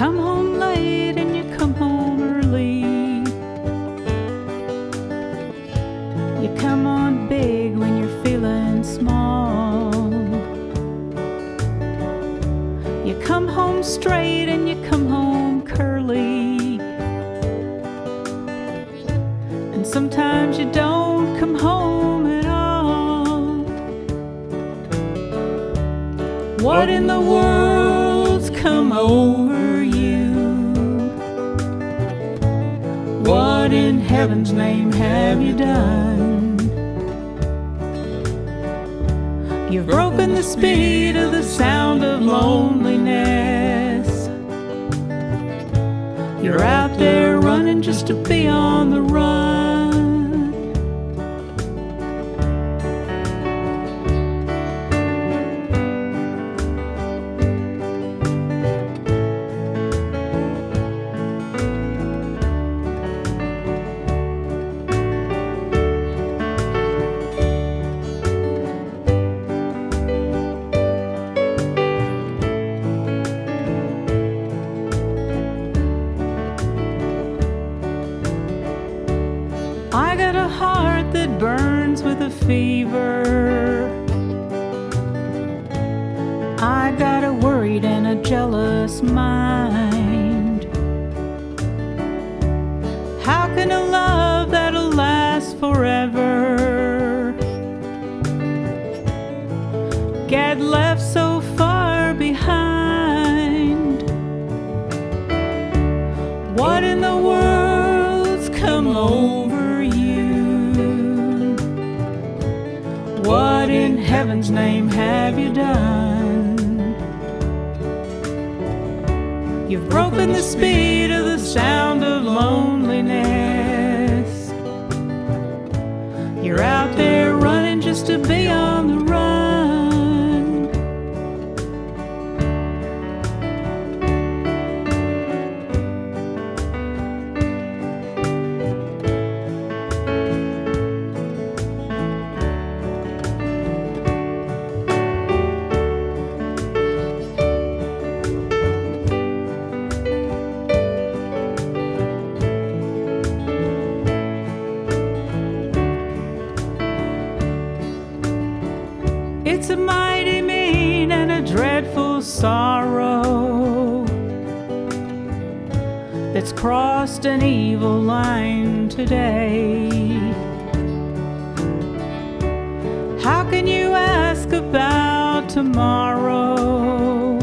come home late and you come home early. You come on big when you're feeling small. You come home straight and you come home curly. And sometimes you don't come home at all. What in the world's come over you? What in heaven's name have you done? You've broken the speed of the sound of loneliness. You're out there running just to be on the run. I got a heart that burns with a fever. I got a worried and a jealous mind. How can a love that'll last forever get left so far behind? What in the world's come over you? What in heaven's name have you done? You've broken the speed of the sound of loneliness. You're out there running just to be on the run. It's a mighty mean and a dreadful sorrow that's crossed an evil line today. How can you ask about tomorrow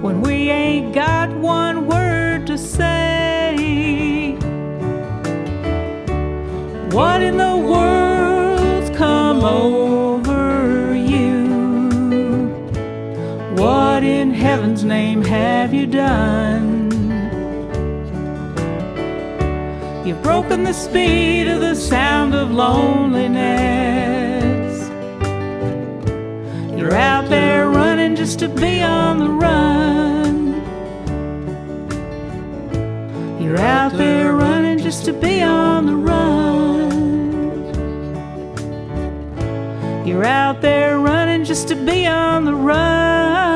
when we ain't got one word to say? What in the world's come over you? What in heaven's name have you done? You've broken the speed of the sound of loneliness. You're out there running just to be on the run. You're out there running just to be on the run. You're out there running just to be on the run.